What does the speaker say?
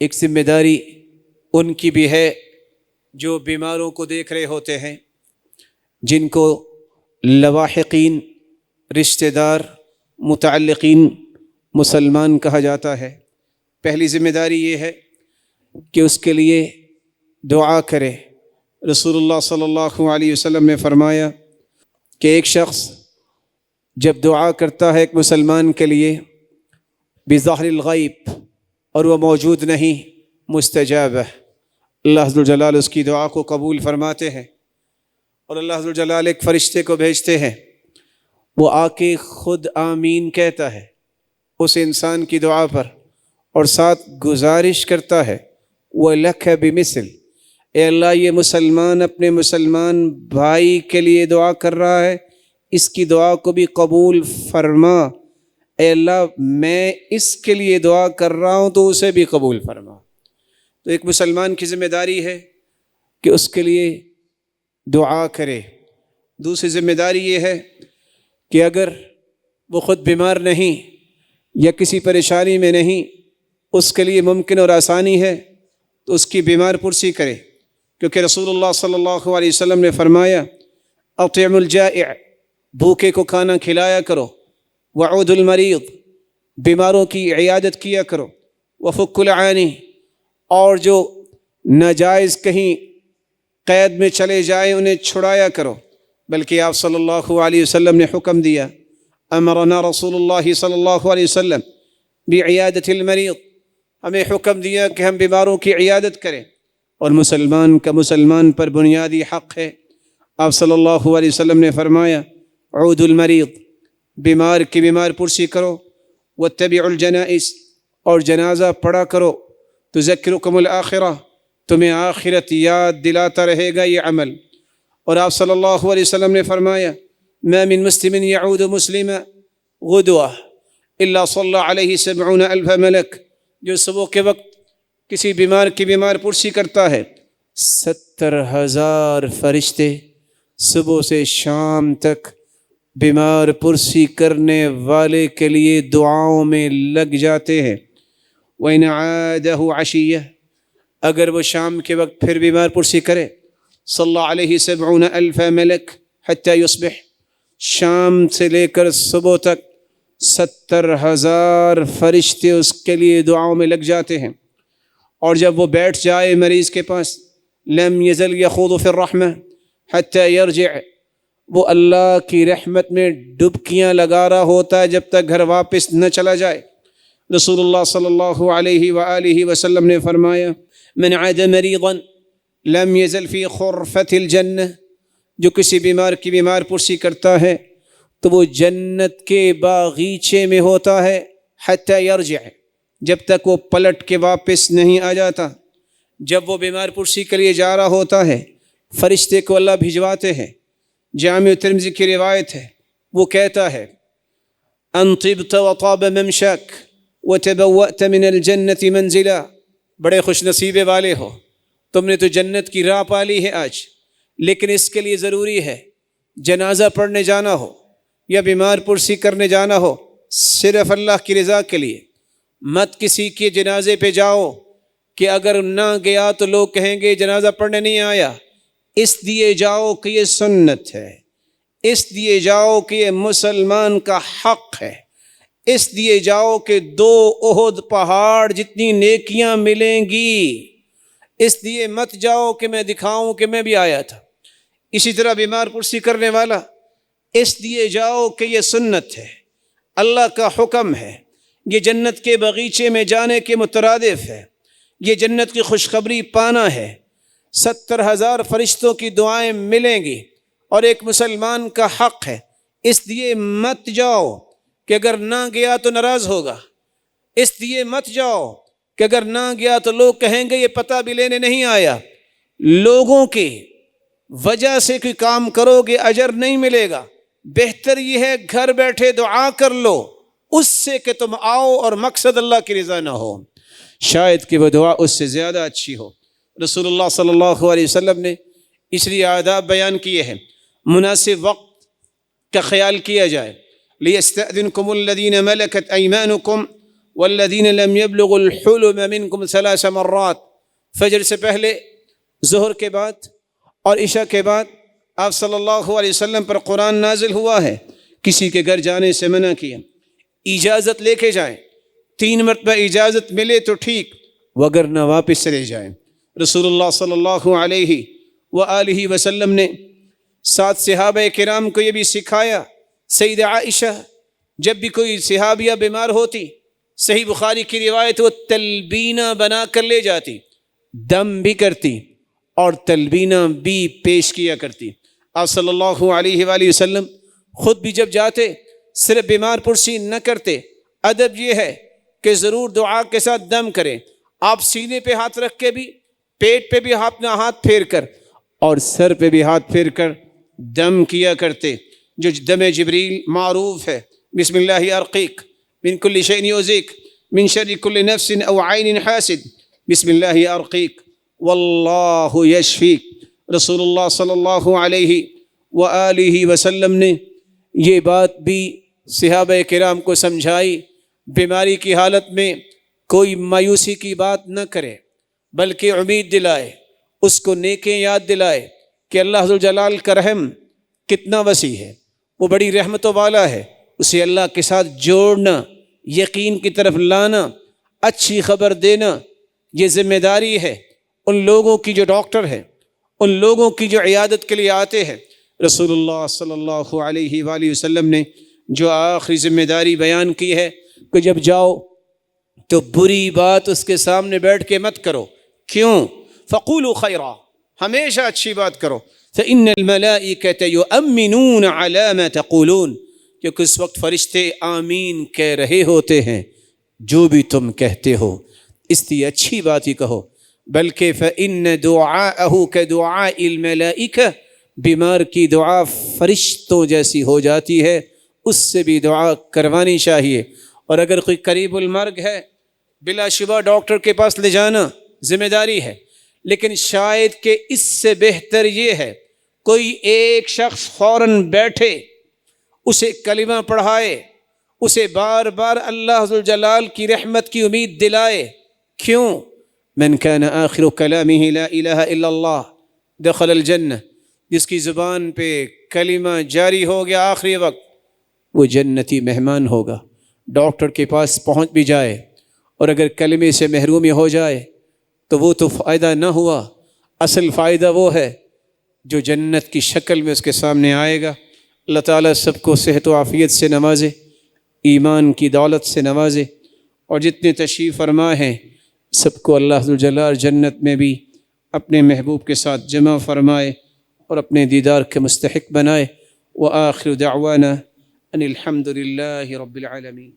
ایک ذمہ داری ان کی بھی ہے جو بیماروں کو دیکھ رہے ہوتے ہیں، جن کو لواحقین، رشتہ دار، متعلقین مسلمان کہا جاتا ہے۔ پہلی ذمہ داری یہ ہے کہ اس کے لیے دعا کرے۔ رسول اللہ صلی اللہ علیہ وسلم نے فرمایا کہ ایک شخص جب دعا کرتا ہے ایک مسلمان کے لیے بظاہر الغیب اور وہ موجود نہیں، مستجاب ہے، اللہ عز و جلال اس کی دعا کو قبول فرماتے ہیں، اور اللہ عز و جلال ایک فرشتے کو بھیجتے ہیں، وہ آ کے خود آمین کہتا ہے اس انسان کی دعا پر، اور ساتھ گزارش کرتا ہے وَلَكَ بِمِثْلِ، اے اللہ یہ مسلمان اپنے مسلمان بھائی کے لیے دعا کر رہا ہے، اس کی دعا کو بھی قبول فرما، اے اللہ میں اس کے لیے دعا کر رہا ہوں تو اسے بھی قبول فرما۔ تو ایک مسلمان کی ذمہ داری ہے کہ اس کے لیے دعا کرے۔ دوسری ذمہ داری یہ ہے کہ اگر وہ خود بیمار نہیں یا کسی پریشانی میں نہیں، اس کے لیے ممکن اور آسانی ہے تو اس کی بیمار پرسی کرے، کیونکہ رسول اللہ صلی اللہ علیہ وسلم نے فرمایا اطعم الجائع، بھوکے کو کھانا کھلایا کرو، وعود المریض، بیماروں کی عیادت کیا کرو، وفک العانی، اور جو ناجائز کہیں قید میں چلے جائیں انہیں چھڑایا کرو۔ بلکہ آپ صلی اللہ علیہ وسلم نے حکم دیا، امرنا رسول اللہ صلی اللہ علیہ وسلم بعیادت المریض، ہمیں حکم دیا کہ ہم بیماروں کی عیادت کریں، اور مسلمان کا مسلمان پر بنیادی حق ہے۔ آپ صلی اللہ علیہ وسلم نے فرمایا عود المریض، بیمار کی بیمار پرسی کرو، واتبعوا الجنائز، اور جنازہ پڑھا کرو، تذکرکم الآخرہ، تمہیں آخرت یاد دلاتا رہے گا یہ عمل۔ اور آپ صلی اللہ علیہ وسلم نے فرمایا ما من مسلم یعود مسلما غدوہ الا صلی علیہ 70,000 ملک، جو صبح کے وقت کسی بیمار کی بیمار پرسی کرتا ہے 70,000 فرشتے صبح سے شام تک بیمار پرسی کرنے والے کے لیے دعاؤں میں لگ جاتے ہیں۔ وَإِنْ عَادَهُ عَشِيَّةً، اگر وہ شام کے وقت پھر بیمار پرسی کرے صلی علیہ 70,000 ملک حتی یصبح، شام سے لے کر صبح تک 70,000 فرشتے اس کے لیے دعاؤں میں لگ جاتے ہیں۔ اور جب وہ بیٹھ جائے مریض کے پاس لم یزل یخوض فی الرحمہ حتی یرجع، وہ اللہ کی رحمت میں ڈبکیاں لگا رہا ہوتا ہے جب تک گھر واپس نہ چلا جائے۔ رسول اللہ صلی اللہ علیہ وآلہ وسلم نے فرمایا من عاد مریضا لم یزل فی خرفۃ الجنہ، جو کسی بیمار کی بیمار پرسی کرتا ہے تو وہ جنت کے باغیچے میں ہوتا ہے حتی یرجع، جب تک وہ پلٹ کے واپس نہیں آ جاتا۔ جب وہ بیمار پرسی کے لیے جا رہا ہوتا ہے فرشتے کو اللہ بھجواتے ہیں۔ جامع ترمذی کی روایت ہے، وہ کہتا ہے ان طبت وطاب ممشاک وتبوأت من الجنت منزلا، بڑے خوش نصیبے والے ہو، تم نے تو جنت کی راہ پا لی ہے آج، لیکن اس کے لیے ضروری ہے جنازہ پڑھنے جانا ہو یا بیمار پرسی کرنے جانا ہو صرف اللہ کی رضا کے لیے، مت کسی کے جنازے پہ جاؤ کہ اگر نہ گیا تو لوگ کہیں گے جنازہ پڑھنے نہیں آیا، اس لیے جاؤ کہ یہ سنت ہے، اس لیے جاؤ کہ یہ مسلمان کا حق ہے، اس لیے جاؤ کہ 2 احد پہاڑ جتنی نیکیاں ملیں گی، اس لیے مت جاؤ کہ میں دکھاؤں کہ میں بھی آیا تھا۔ اسی طرح بیمار پرسی کرنے والا، اس لیے جاؤ کہ یہ سنت ہے، اللہ کا حکم ہے، یہ جنت کے باغیچے میں جانے کے مترادف ہے، یہ جنت کی خوشخبری پانا ہے، 70,000 فرشتوں کی دعائیں ملیں گی، اور ایک مسلمان کا حق ہے، اس لیے مت جاؤ کہ اگر نہ گیا تو ناراض ہوگا، اس لیے مت جاؤ کہ اگر نہ گیا تو لوگ کہیں گے یہ پتہ بھی لینے نہیں آیا۔ لوگوں کی وجہ سے کوئی کام کرو گے اجر نہیں ملے گا، بہتر یہ ہے گھر بیٹھے دعا کر لو اس سے کہ تم آؤ اور مقصد اللہ کی رضا نہ ہو، شاید کہ وہ دعا اس سے زیادہ اچھی ہو۔ رسول اللہ صلی اللہ علیہ وسلم نے اس لیے آداب بیان کیے ہیں، مناسب وقت کا خیال کیا جائے، لِيَسْتَأْذِنْكُمُ الَّذِينَ مَلَكَتْ أَيْمَانُكُمْ والذین لم يبلغوا الحلم منکم 3 مرات، فجر سے پہلے، ظہر کے بعد اور عشاء کے بعد آپ صلی اللہ علیہ وسلم پر قرآن نازل ہوا ہے۔ کسی کے گھر جانے سے منع کیا، اجازت لے کے جائیں، 3 مرتبہ اجازت ملے تو ٹھیک، وگرنہ واپس چلے جائیں۔ رسول اللہ صلی اللہ علیہ وآلہ وسلم نے 7 صحابہ کرام کو یہ بھی سکھایا۔ سیدہ عائشہ جب بھی کوئی صحابیہ بیمار ہوتی، صحیح بخاری کی روایت، وہ تلبینہ بنا کر لے جاتی، دم بھی کرتی اور تلبینہ بھی پیش کیا کرتی۔ آپ صلی اللہ علیہ وآلہ وسلم خود بھی جب جاتے صرف بیمار پرسی نہ کرتے، ادب یہ ہے کہ ضرور دعا کے ساتھ دم کریں۔ آپ سینے پہ ہاتھ رکھ کے بھی، پیٹ پہ بھی اپنا ہاتھ پھیر کر اور سر پہ بھی ہاتھ پھیر کر دم کیا کرتے، جو دم جبریل معروف ہے۔ بسم اللہ ارقیک من کل شیء یؤذیک من شر کل نفس او عین حاسد، بسم اللہ ارقیک واللہ یشفیک۔ رسول اللہ صلی اللہ علیہ وآلہ وسلم نے یہ بات بھی صحابہ کرام کو سمجھائی، بیماری کی حالت میں کوئی مایوسی کی بات نہ کرے، بلکہ امید دلائے، اس کو نیکیں یاد دلائے کہ اللہ ذوالجلال کا رحم کتنا وسیع ہے، وہ بڑی رحمتوں والا ہے۔ اسے اللہ کے ساتھ جوڑنا، یقین کی طرف لانا، اچھی خبر دینا، یہ ذمہ داری ہے ان لوگوں کی جو ڈاکٹر ہیں، ان لوگوں کی جو عیادت کے لیے آتے ہیں۔ رسول اللہ صلی اللہ علیہ وآلہ وسلم نے جو آخری ذمہ داری بیان کی ہے کہ جب جاؤ تو بری بات اس کے سامنے بیٹھ کے مت کرو۔ کیوں؟ فقولوا خیرا، ہمیشہ اچھی بات کرو۔ فإن الملائکۃ یؤمنون علی ما تقولون، کیونکہ اس وقت فرشتے آمین کہہ رہے ہوتے ہیں جو بھی تم کہتے ہو، اس لیے اچھی بات ہی کہو۔ بلکہ فإن دعاءہ کدعاء الملائکہ، بیمار کی دعا فرشتوں جیسی ہو جاتی ہے، اس سے بھی دعا کروانی چاہیے۔ اور اگر کوئی قریب المرگ ہے، بلا شبہ ڈاکٹر کے پاس لے جانا ذمہ داری ہے، لیکن شاید کہ اس سے بہتر یہ ہے کوئی ایک شخص فوراً بیٹھے، اسے کلمہ پڑھائے، اسے بار بار اللہ ذوالجلال کی رحمت کی امید دلائے۔ کیوں؟ من کان آخر کلامہ لا الہ الا اللہ دخل الجنہ، جس کی زبان پہ کلمہ جاری ہو گیا آخری وقت، وہ جنتی مہمان ہوگا۔ ڈاکٹر کے پاس پہنچ بھی جائے اور اگر کلمے سے محرومی ہو جائے تو وہ تو فائدہ نہ ہوا، اصل فائدہ وہ ہے جو جنت کی شکل میں اس کے سامنے آئے گا۔ اللہ تعالیٰ سب کو صحت و عافیت سے نوازے، ایمان کی دولت سے نوازے، اور جتنے تشریف فرما ہیں سب کو اللہ ذوالجلال جنت میں بھی اپنے محبوب کے ساتھ جمع فرمائے اور اپنے دیدار کے مستحق بنائے۔ وآخر دعوانا ان الحمد للہ رب العالمین۔